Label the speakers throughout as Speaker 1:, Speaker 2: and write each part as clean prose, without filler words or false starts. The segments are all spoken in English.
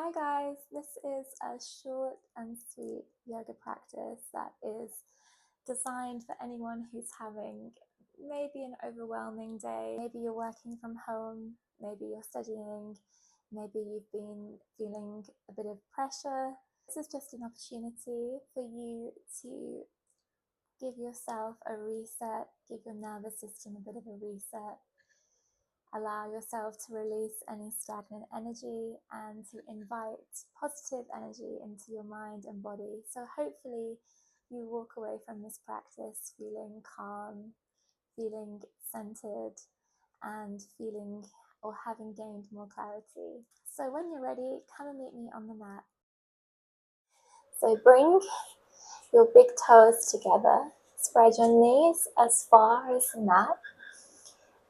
Speaker 1: Hi guys, this is a short and sweet yoga practice that is designed for anyone who's having maybe an overwhelming day. Maybe you're working from home, maybe you're studying, maybe you've been feeling a bit of pressure. This is just an opportunity for you to give yourself a reset, give your nervous system a bit of a reset. Allow yourself to release any stagnant energy and to invite positive energy into your mind and body. So hopefully you walk away from this practice feeling calm, feeling centered, and feeling or having gained more clarity. So when you're ready, come and meet me on the mat. So bring your big toes together. Spread your knees as far as the mat.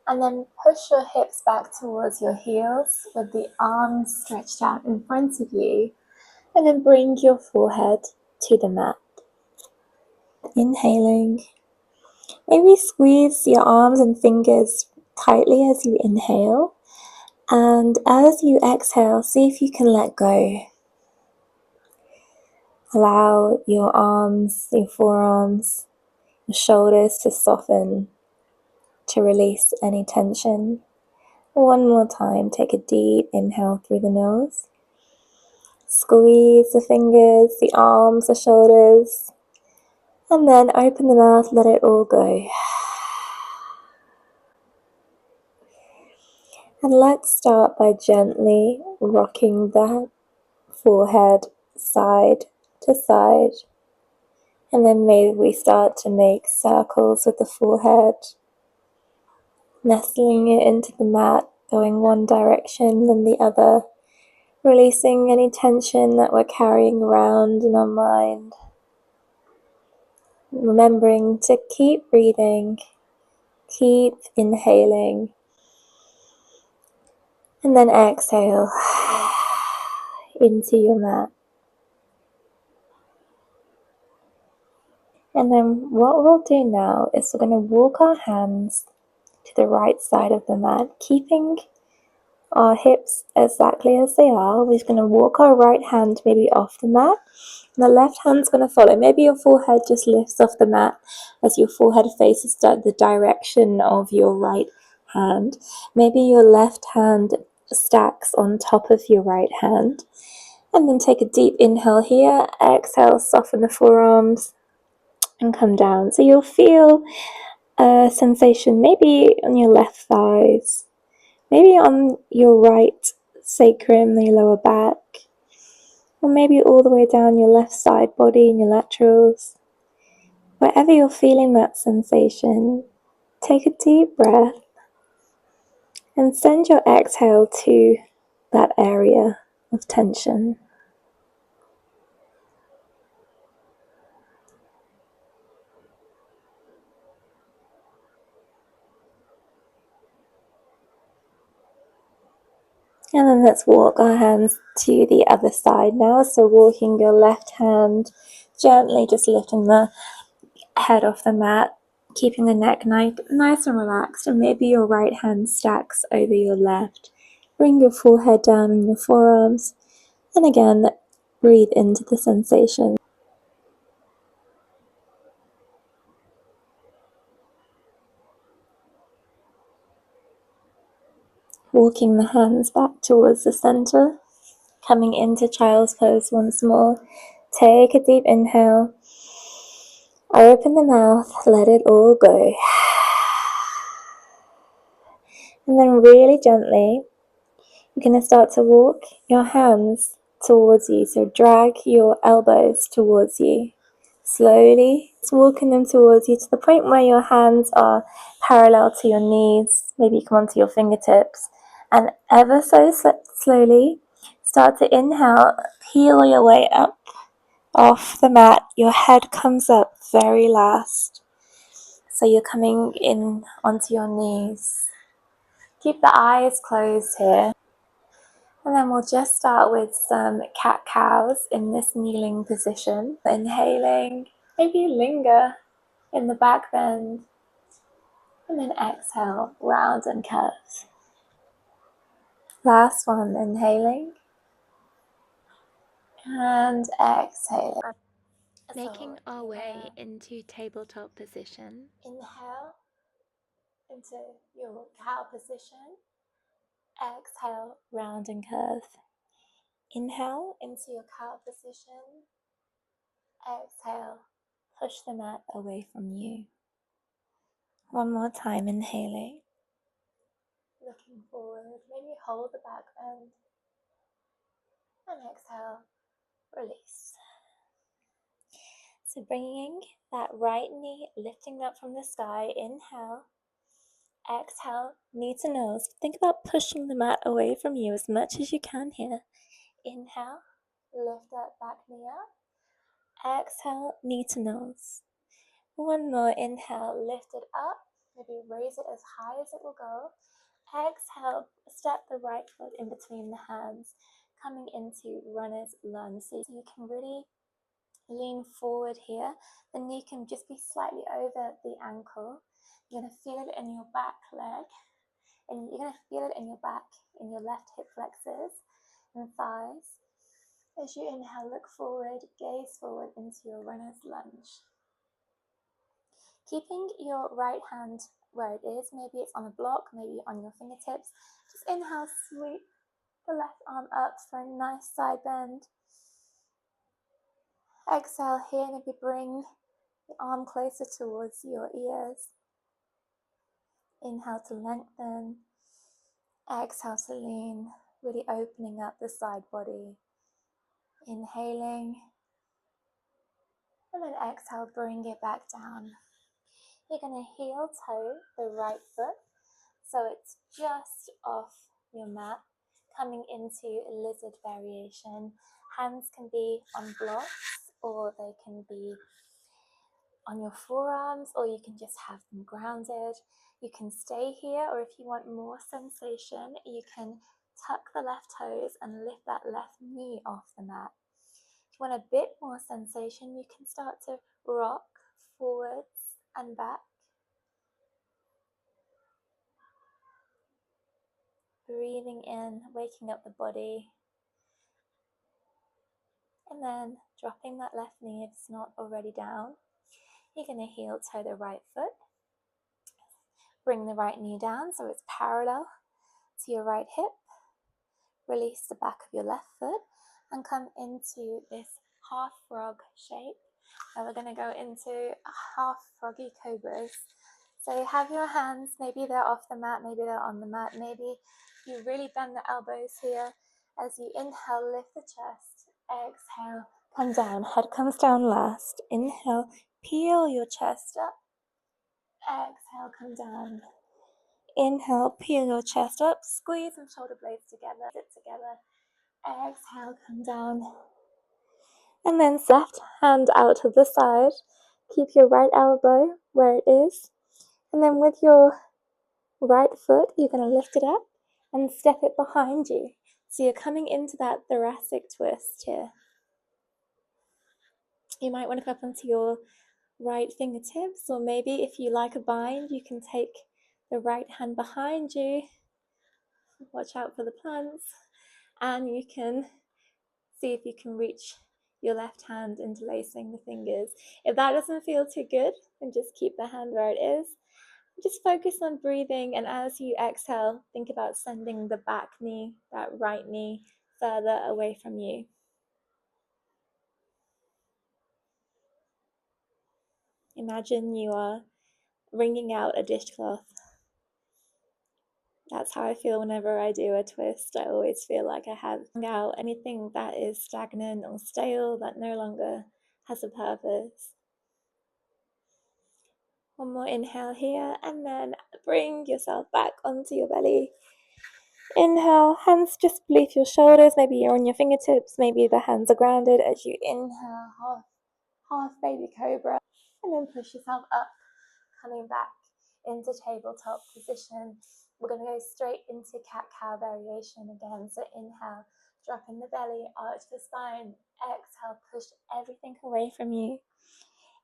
Speaker 1: And then push your hips back towards your heels with the arms stretched out in front of you. And then bring your forehead to the mat. Inhaling. Maybe squeeze your arms and fingers tightly as you inhale. And as you exhale, see if you can let go. Allow your arms, your forearms, your shoulders to soften, to release any tension. One more time, take a deep inhale through the nose. Squeeze the fingers, the arms, the shoulders, and then open the mouth, let it all go. And let's start by gently rocking that forehead side to side. And then maybe we start to make circles with the forehead, nestling it into the mat, going one direction then the other, releasing any tension that we're carrying around in our mind. Remembering to keep breathing, keep inhaling, and then exhale into your mat. And then what we'll do now is we're going to walk our hands to the right side of the mat, keeping our hips exactly as they are. We're just going to walk our right hand maybe off the mat, and the left hand's going to follow. Maybe your forehead just lifts off the mat as your forehead faces the direction of your right hand. Maybe your left hand stacks on top of your right hand. And then take a deep inhale here. Exhale, soften the forearms and come down. So you'll feel a sensation maybe on your left thighs, maybe on your right sacrum, your lower back, or maybe all the way down your left side body and your laterals. Wherever you're feeling that sensation, take a deep breath and send your exhale to that area of tension. And then let's walk our hands to the other side now. So walking your left hand, gently just lifting the head off the mat, keeping the neck nice and relaxed, and maybe your right hand stacks over your left. Bring your forehead down on your forearms, and again, breathe into the sensation. Walking the hands back towards the center, coming into child's pose once more. Take a deep inhale. Open the mouth, let it all go. And then really gently, you're going to start to walk your hands towards you. So drag your elbows towards you. Slowly, walking them towards you to the point where your hands are parallel to your knees. Maybe you come onto your fingertips. And ever so slowly, start to inhale, peel your way up off the mat. Your head comes up very last. So you're coming in onto your knees. Keep the eyes closed here. And then we'll just start with some cat-cows in this kneeling position. Inhaling, maybe linger in the back bend. And then exhale, round and curve. Last one, inhaling. and exhale.
Speaker 2: Making our way into tabletop position.
Speaker 1: Inhale into your cow position. Exhale, round and curve. Inhale into your cow position. Exhale, push the mat away from you. One more time, inhaling. Looking forward, maybe hold the back bend. And exhale, release. So bringing that right knee, lifting up from the sky. Inhale. Exhale, knee to nose. Think about pushing the mat away from you as much as you can here. Inhale, lift that back knee up. Exhale, knee to nose. One more. Inhale, lift it up. Maybe raise it as high as it will go. Exhale, step the right foot in between the hands, coming into runner's lunge. So you can really lean forward here. The knee can just be slightly over the ankle. You're going to feel it in your back leg, and you're going to feel it in your back, in your left hip flexors and thighs. As you inhale, look forward, gaze forward into your runner's lunge. Keeping your right hand where it is, maybe it's on a block, maybe on your fingertips. Just inhale, sweep the left arm up for a nice side bend. Exhale here, maybe bring the arm closer towards your ears. Inhale to lengthen. Exhale to lean, really opening up the side body. Inhaling. And then exhale, bring it back down. You're going to heel toe the right foot so it's just off your mat, coming into lizard variation. Hands can be on blocks, or they can be on your forearms, or you can just have them grounded. You can stay here, or if you want more sensation, you can tuck the left toes and lift that left knee off the mat. If you want a bit more sensation, you can start to rock forwards and back. Breathing in, waking up the body. And then dropping that left knee if it's not already down. You're going to heel toe the right foot. Bring the right knee down so it's parallel to your right hip. Release the back of your left foot and come into this half frog shape. Now we're going to go into half froggy cobras. So you have your hands, maybe they're off the mat, maybe they're on the mat, maybe you really bend the elbows here. As you inhale, lift the chest. Exhale, come down. Head comes down last. Inhale, peel your chest up. Exhale, come down. Inhale, peel your chest up. Squeeze some shoulder blades together. Sit together. Exhale, come down. And then left hand out to the side. Keep your right elbow where it is. And then with your right foot, you're going to lift it up and step it behind you. So you're coming into that thoracic twist here. You might want to come up onto your right fingertips, or maybe if you like a bind, you can take the right hand behind you. Watch out for the plants. And you can see if you can reach your left hand interlacing the fingers. If that doesn't feel too good, then just keep the hand where it is. Just focus on breathing, and as you exhale, think about sending the back knee, that right knee, further away from you. Imagine you are wringing out a dishcloth. That's how I feel whenever I do a twist. I always feel like I have wrung out anything that is stagnant or stale, that no longer has a purpose. One more inhale here, and then bring yourself back onto your belly. Inhale, hands just beneath your shoulders. Maybe you're on your fingertips, maybe the hands are grounded. As you inhale, half baby cobra, and then push yourself up, coming back into tabletop position. We're going to go straight into cat-cow variation again. So inhale, drop in the belly, arch the spine. Exhale, push everything away from you.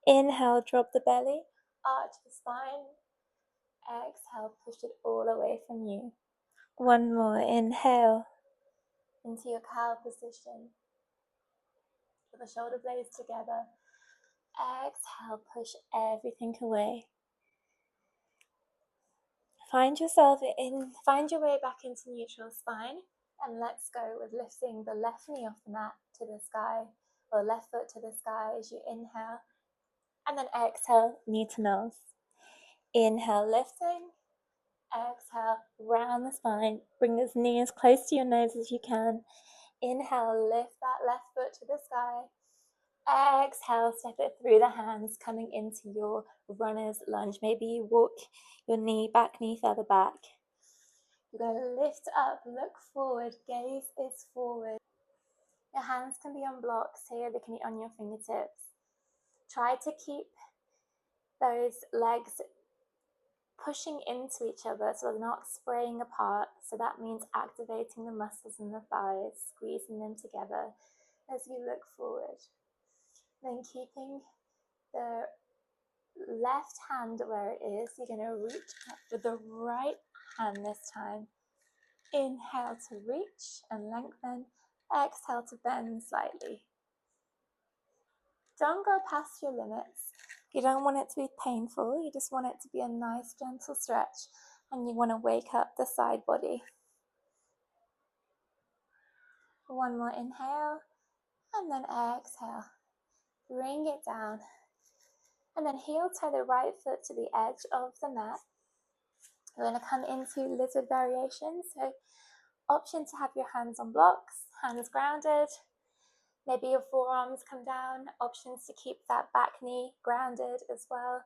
Speaker 1: Inhale, drop the belly, arch the spine. Exhale, push it all away from you. One more, inhale into your cow position. the shoulder blades together. Exhale, push everything away. Find your way back into neutral spine, and let's go with lifting the left knee off the mat to the sky, or left foot to the sky as you inhale, and then exhale, knee to nose. Inhale, lifting. Exhale, round the spine. Bring this knee as close to your nose as you can. Inhale, lift that left foot to the sky. Exhale, step it through the hands, coming into your runner's lunge. Maybe you walk your back knee further back. You're going to lift up, look forward, gaze is forward. Your hands can be on blocks here, they can be on your fingertips. Try to keep those legs pushing into each other so they're not spraying apart. So that means activating the muscles in the thighs, squeezing them together as you look forward. Then keeping the left hand where it is, you're going to reach up with the right hand this time. Inhale to reach and lengthen. Exhale to bend slightly. Don't go past your limits. You don't want it to be painful. You just want it to be a nice, gentle stretch. And you want to wake up the side body. One more inhale. And then exhale. Bring it down. And then heel toe the right foot to the edge of the mat. We're going to come into lizard variation. So option to have your hands on blocks, hands grounded. Maybe your forearms come down. Options to keep that back knee grounded as well.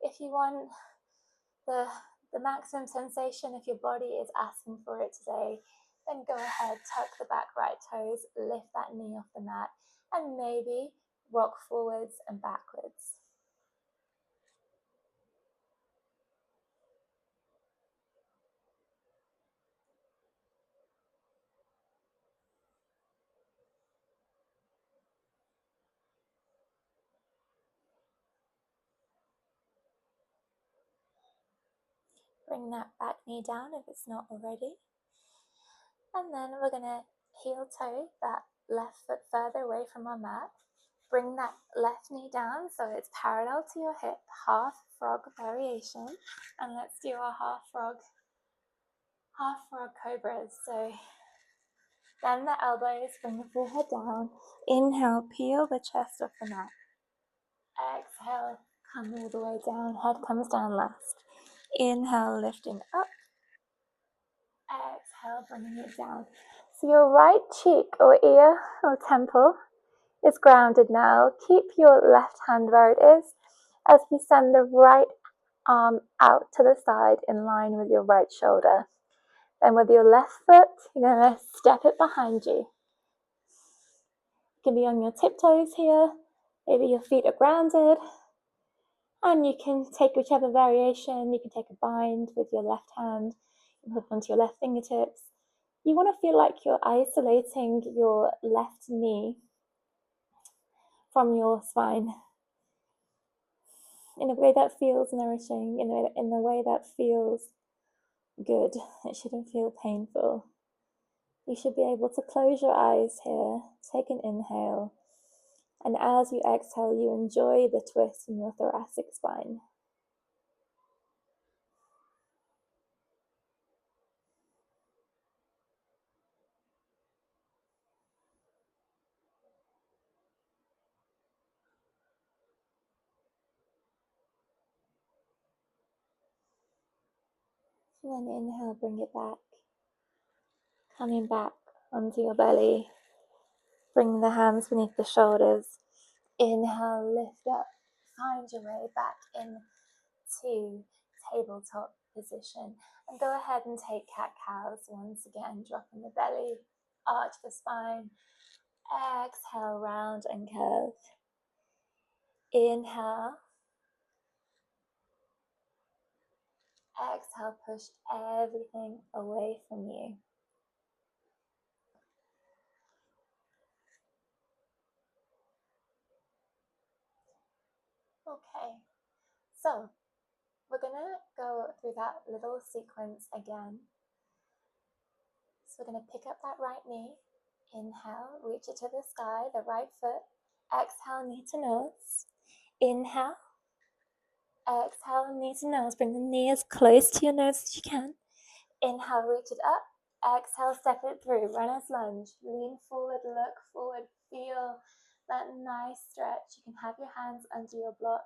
Speaker 1: If you want the maximum sensation, if your body is asking for it today, then go ahead, tuck the back right toes, lift that knee off the mat, and maybe rock forwards and backwards. Bring that back knee down if it's not already. And then we're going to heel toe that left foot further away from our mat. Bring that left knee down so it's parallel to your hip, half frog variation. And let's do our half frog cobras. So bend the elbows, bring the forehead down. Inhale, peel the chest off the mat. Exhale, come all the way down, head comes down last. Inhale, lifting up. Exhale, bringing it down. So your right cheek or ear or temple is grounded now. Keep your left hand where it is as we send the right arm out to the side in line with your right shoulder. Then with your left foot, you're going to step it behind you. You can be on your tiptoes here. Maybe your feet are grounded. And you can take whichever variation. You can take a bind with your left hand. You can hook onto your left fingertips. You want to feel like you're isolating your left knee from your spine in a way that feels nourishing, in a way that feels good. It shouldn't feel painful. You should be able to close your eyes here, take an inhale, and as you exhale, you enjoy the twist in your thoracic spine. And then inhale, bring it back. Coming back onto your belly. Bring the hands beneath the shoulders. Inhale, lift up. Find your way back into tabletop position. And go ahead and take cat-cows once again. Drop in the belly, arch the spine. Exhale, round and curve. Inhale. Exhale, push everything away from you. Okay, so we're going to go through that little sequence again. So we're going to pick up that right knee. Inhale, reach it to the sky, the right foot. Exhale, knee to nose. Inhale. Exhale, knee to nose. Bring the knee as close to your nose as you can. Inhale, reach it up. Exhale, step it through. Runner's lunge. Lean forward, look forward. Feel that nice stretch. You can have your hands under your block.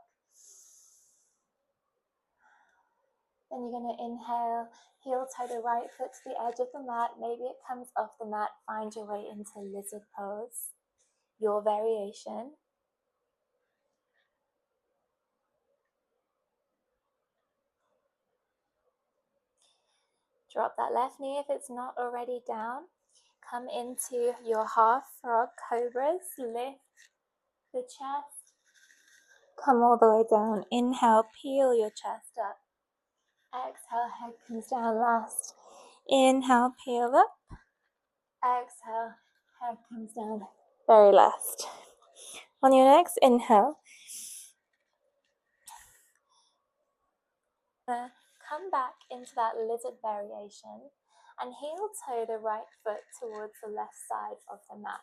Speaker 1: Then you're going to inhale, heel toe the right foot to the edge of the mat. Maybe it comes off the mat. Find your way into lizard pose, your variation. Drop that left knee if it's not already down. Come into your half frog cobras. Lift the chest. Come all the way down. Inhale, peel your chest up. Exhale, head comes down last. Inhale, peel up. Exhale, head comes down very last. On your next inhale, come back into that lizard variation and heel toe the right foot towards the left side of the mat.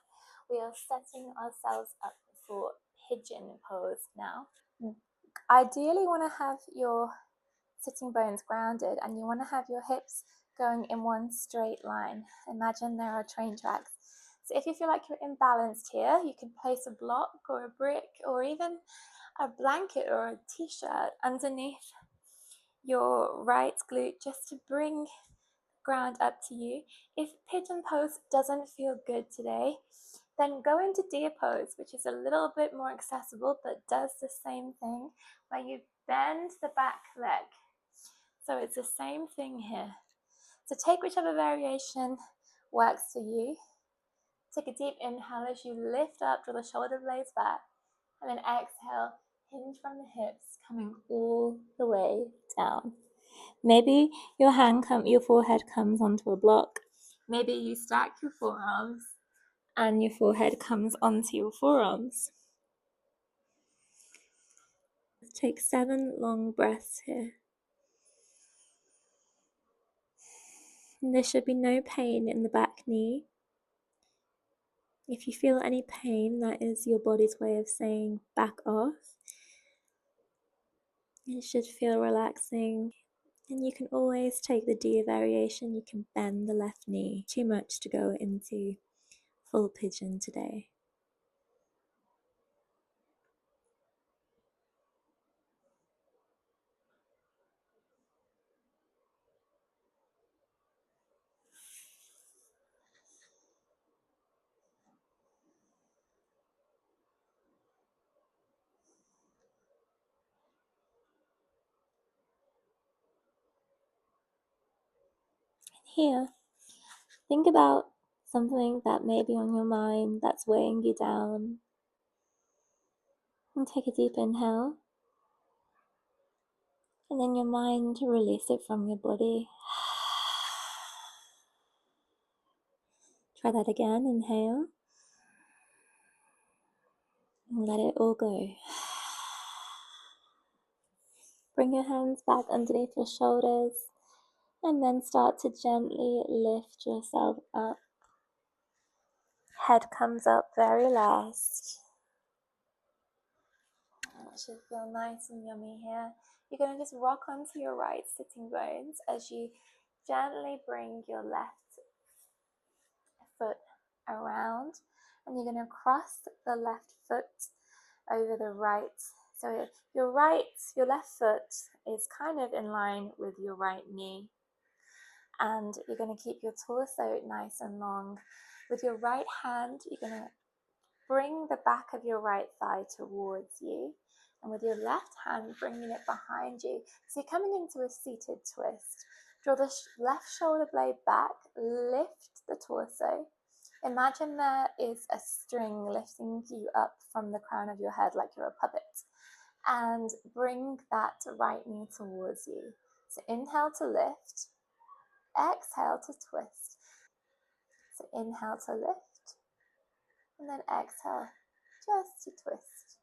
Speaker 1: We are setting ourselves up for pigeon pose now. Ideally, you want to have your sitting bones grounded and you want to have your hips going in one straight line. Imagine there are train tracks. So if you feel like you're imbalanced here, you can place a block or a brick or even a blanket or a t-shirt underneath your right glute just to bring ground up to you. If pigeon pose doesn't feel good today, then go into deer pose, which is a little bit more accessible but does the same thing, where you bend the back leg. So it's the same thing here. So take whichever variation works for you. Take a deep inhale as you lift up, draw the shoulder blades back, and then exhale, hinge from the hips, coming all the way down. Maybe your forehead comes onto a block. Maybe you stack your forearms and your forehead comes onto your forearms. Take 7 long breaths here. And there should be no pain in the back knee. If you feel any pain, that is your body's way of saying back off. It should feel relaxing. And you can always take the deer variation. You can bend the left knee. Too much to go into full pigeon today. Here, think about something that may be on your mind that's weighing you down. And take a deep inhale. And then your mind, release it from your body. Try that again. Inhale. And let it all go. Bring your hands back underneath your shoulders. And then start to gently lift yourself up. Head comes up very last. It should feel nice and yummy here. You're going to just rock onto your right sitting bones as you gently bring your left foot around, and you're going to cross the left foot over the right. So your left foot is kind of in line with your right knee, and you're going to keep your torso nice and long. With your right hand, you're going to bring the back of your right thigh towards you, and with your left hand bringing it behind you. So you're coming into a seated twist. Draw the left shoulder blade back, lift the torso. Imagine there is a string lifting you up from the crown of your head like you're a puppet, and bring that right knee towards you. So inhale to lift, exhale to twist. So inhale to lift, and then exhale just to twist.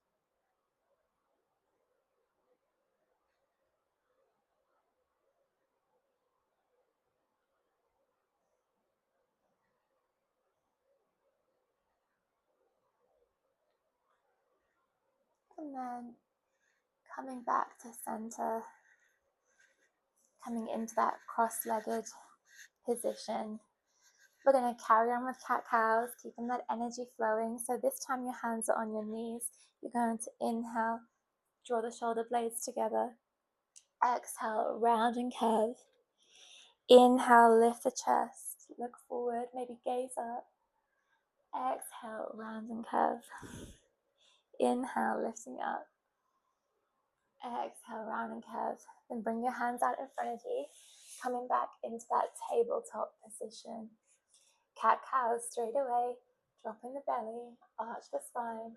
Speaker 1: And then coming back to center, coming into that cross-legged position. We're going to carry on with cat-cows, keeping that energy flowing. So this time your hands are on your knees. You're going to inhale, draw the shoulder blades together. Exhale, round and curve. Inhale, lift the chest, look forward, maybe gaze up. Exhale, round and curve. Inhale, lifting up. Exhale, round and curve. Then bring your hands out in front of you, coming back into that tabletop position. Cat-cow straight away, dropping the belly, arch the spine.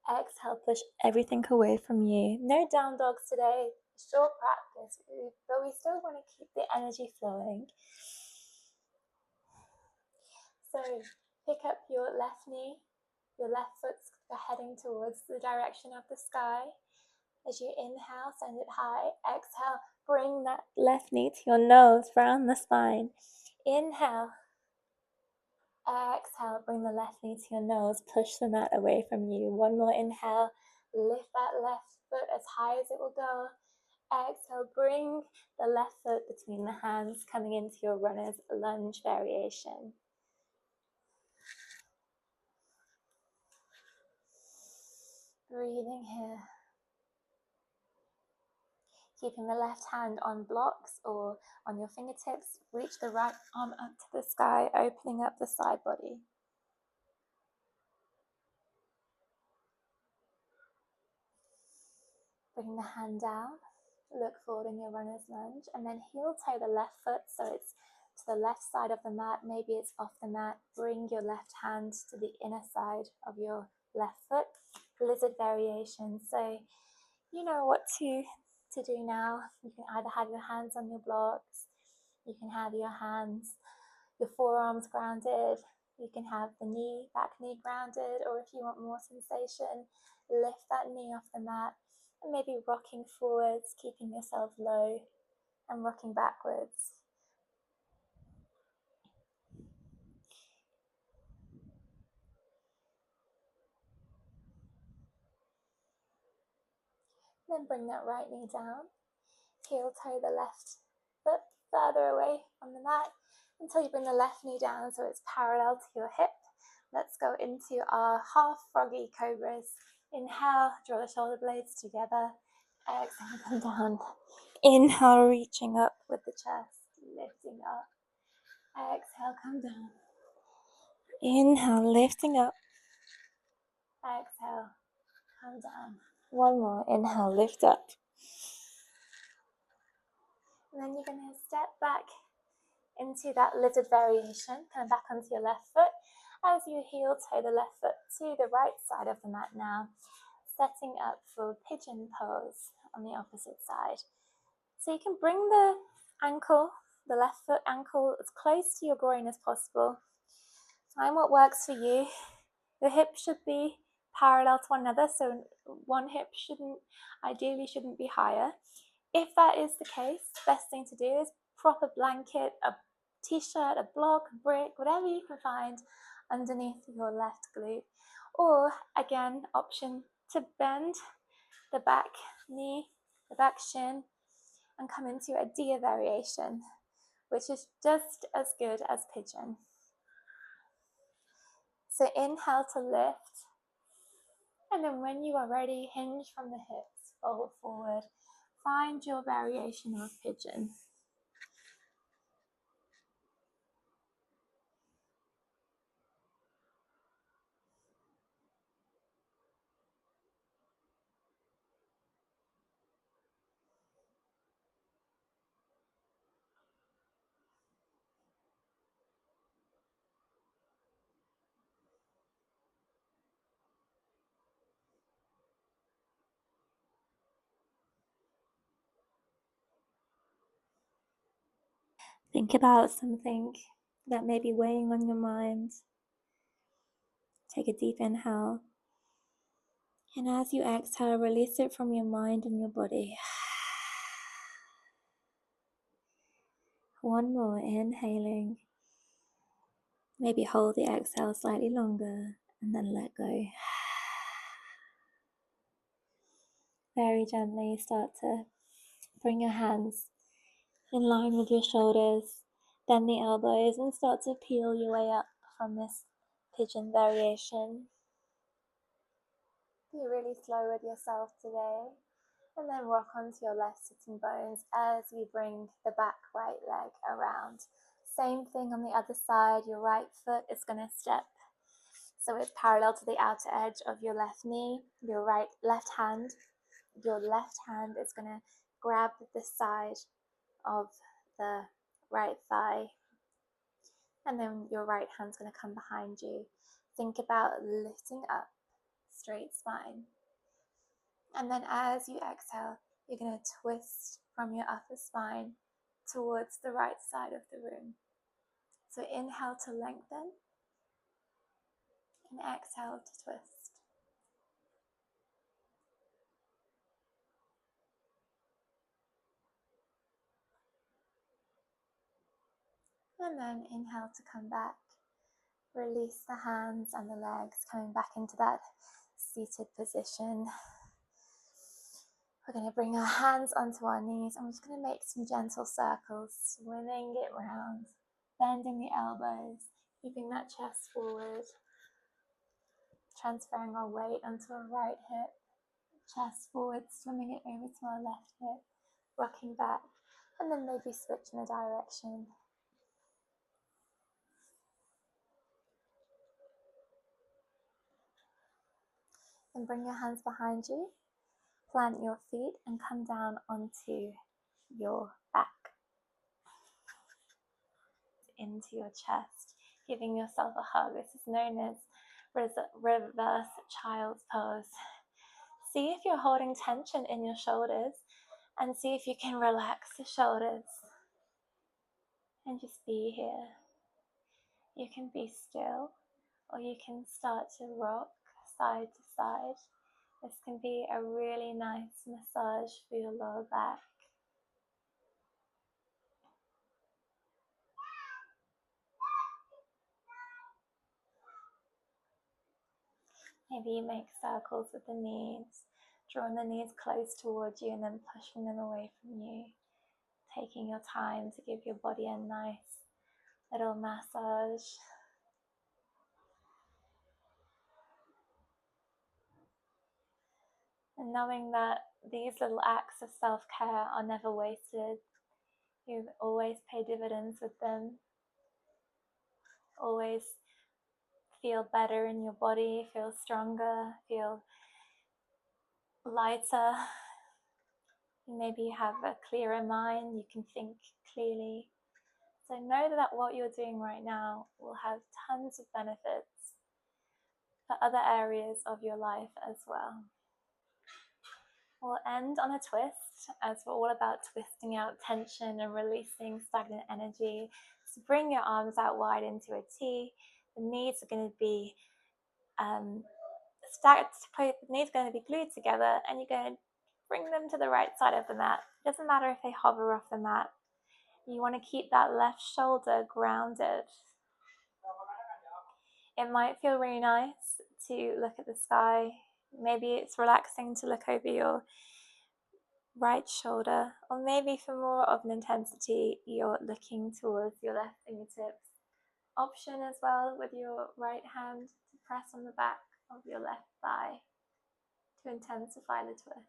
Speaker 1: Exhale, push everything away from you. No down dogs today, short practice, but we still want to keep the energy flowing. So pick up your left knee, your left foot's heading towards the direction of the sky. As you inhale, send it high. Exhale, bring that left knee to your nose, round the spine. Inhale. Exhale, bring the left knee to your nose, push the mat away from you. One more inhale, lift that left foot as high as it will go. Exhale, bring the left foot between the hands, coming into your runner's lunge variation. Breathing here. Keeping the left hand on blocks or on your fingertips, reach the right arm up to the sky, opening up the side body. Bring the hand down, look forward in your runner's lunge, and then heel toe the left foot so it's to the left side of the mat, maybe it's off the mat. Bring your left hand to the inner side of your left foot, lizard variation. So you know what to do now. You can either have your hands on your blocks, you can have your forearms grounded, you can have the back knee grounded, or if you want more sensation, lift that knee off the mat and maybe rocking forwards, keeping yourself low and rocking backwards. Then bring that right knee down, heel toe the left foot further away from the mat until you bring the left knee down so it's parallel to your hip. Let's go into our half froggy cobras. Inhale, draw the shoulder blades together. Exhale, come down. Inhale, reaching up with the chest, lifting up. Exhale, come down. Inhale, lifting up. Exhale, come down. One more. Inhale, lift up. And then you're going to step back into that lizard variation, come back onto your left foot as you heel toe the left foot to the right side of the mat now, setting up for pigeon pose on the opposite side. So you can bring the left foot ankle as close to your groin as possible. Find what works for you. Your hips should be parallel to one another, so one hip ideally shouldn't be higher. If that is the case, best thing to do is prop a blanket, a t-shirt, a block, a brick, whatever you can find underneath your left glute. Or again, option to bend the back knee, the back shin, and come into a deer variation, which is just as good as pigeon. So inhale to lift, and then when you are ready, hinge from the hips, fold forward. Find your variation of pigeon. Think about something that may be weighing on your mind. Take a deep inhale. And as you exhale, release it from your mind and your body. One more, inhaling. Maybe hold the exhale slightly longer and then let go. very gently start to bring your hands in line with your shoulders, bend the elbows, and start to peel your way up from this pigeon variation. Be really slow with yourself today, and then rock onto your left sitting bones as you bring the back right leg around. Same thing on the other side. Your right foot is going to step so it's parallel to the outer edge of your left knee. Your left hand is going to grab the side of the right thigh, and then your right hand's going to come behind you. Think about lifting up, straight spine. And then as you exhale, you're going to twist from your upper spine towards the right side of the room. So inhale to lengthen, and exhale to twist. And then inhale to come back. Release the hands and the legs, coming back into that seated position. We're going to bring our hands onto our knees, and we're just going to make some gentle circles, swimming it round, bending the elbows, keeping that chest forward, transferring our weight onto our right hip, chest forward, swimming it over to our left hip, rocking back, and then maybe switching the direction. Then bring your hands behind you, plant your feet, and come down onto your back, into your chest, giving yourself a hug. This is known as reverse child's pose. See if you're holding tension in your shoulders, and see if you can relax the shoulders and just be here. You can be still, or you can start to rock side to side. This can be a really nice massage for your lower back. Maybe you make circles with the knees, drawing the knees close towards you and then pushing them away from you. Taking your time to give your body a nice little massage. And knowing that these little acts of self-care are never wasted. You always pay dividends with them. Always feel better in your body, feel stronger, feel lighter. Maybe you have a clearer mind, you can think clearly. So know that what you're doing right now will have tons of benefits for other areas of your life as well. We'll end on a twist, as we're all about twisting out tension and releasing stagnant energy. So bring your arms out wide into a T. The knees are going to be glued together, and you're going to bring them to the right side of the mat. It doesn't matter if they hover off the mat. You want to keep that left shoulder grounded. It might feel really nice to look at the sky. Maybe it's relaxing to look over your right shoulder, or maybe for more of an intensity, you're looking towards your left fingertips. Option as well with your right hand to press on the back of your left thigh to intensify the twist.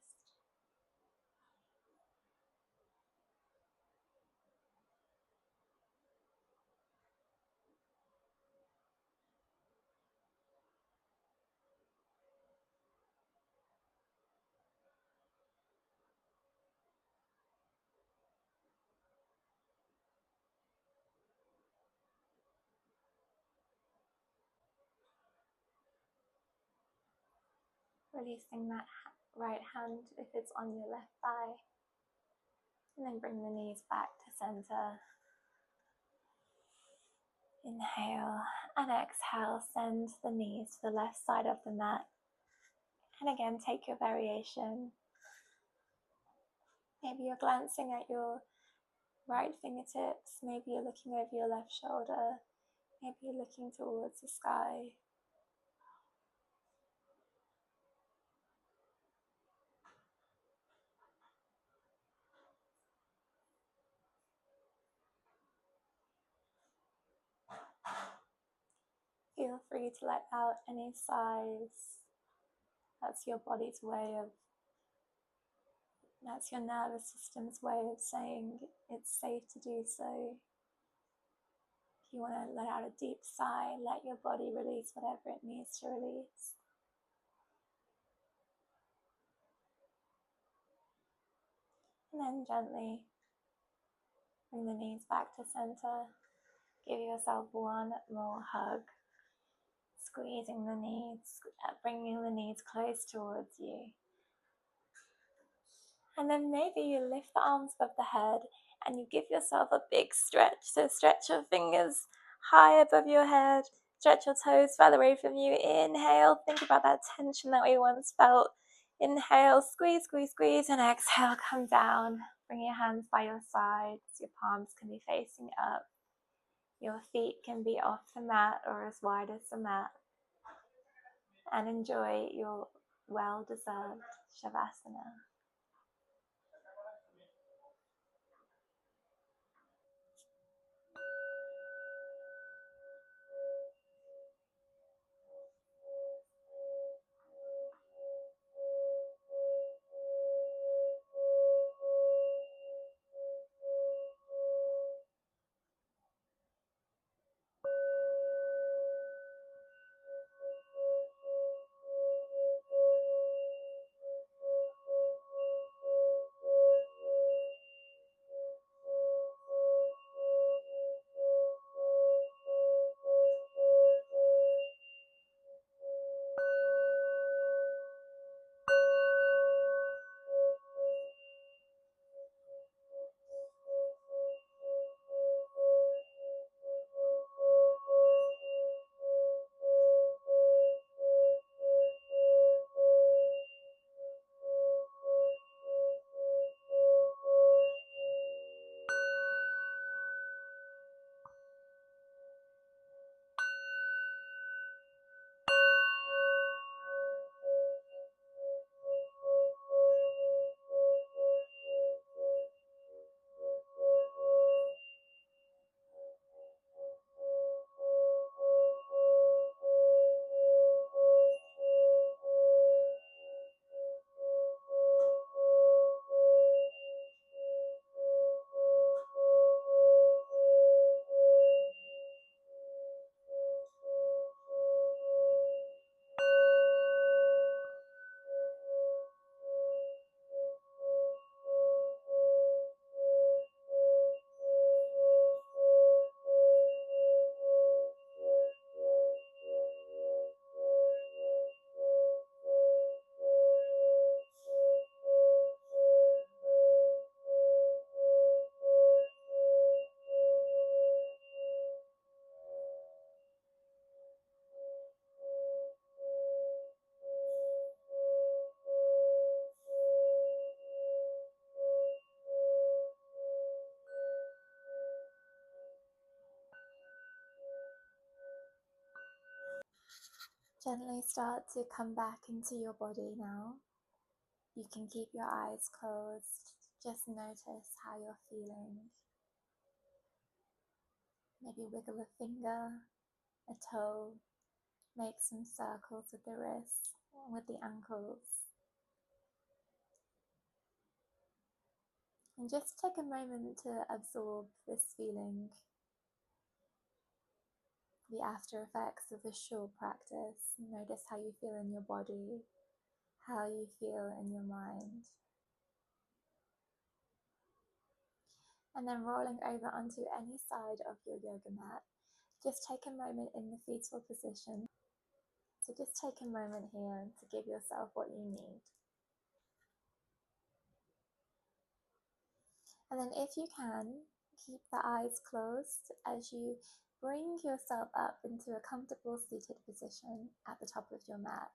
Speaker 1: Releasing that right hand if it's on your left thigh, and then bring the knees back to center. Inhale and exhale, send the knees to the left side of the mat. And again, take your variation. Maybe you're glancing at your right fingertips, maybe you're looking over your left shoulder, maybe you're looking towards the sky. free to let out any sighs. That's your body's way of, that's your nervous system's way of saying it's safe to do so. If you want to let out a deep sigh, let your body release whatever it needs to release. And then gently bring the knees back to center. Give yourself one more hug. Squeezing the knees, bringing the knees close towards you. And then maybe you lift the arms above the head and you give yourself a big stretch. So stretch your fingers high above your head. Stretch your toes further away from you. Inhale. Think about that tension that we once felt. Inhale, squeeze, squeeze, squeeze. And exhale, come down. Bring your hands by your sides. Your palms can be facing up. Your feet can be off the mat or as wide as the mat. And enjoy your well-deserved Savasana. Gently start to come back into your body now. You can keep your eyes closed. Just notice how you're feeling. Maybe wiggle a finger, a toe, make some circles with the wrists, with the ankles. And just take a moment to absorb this feeling, the after effects of a short practice. Notice how you feel in your body, how you feel in your mind. And then rolling over onto any side of your yoga mat, just take a moment in the fetal position. So just take a moment here to give yourself what you need. And then if you can, keep the eyes closed as you bring yourself up into a comfortable seated position at the top of your mat.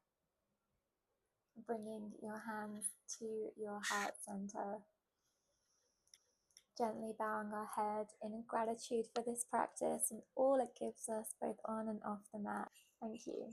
Speaker 1: Bringing your hands to your heart center. Gently bowing our head in gratitude for this practice and all it gives us both on and off the mat. Thank you.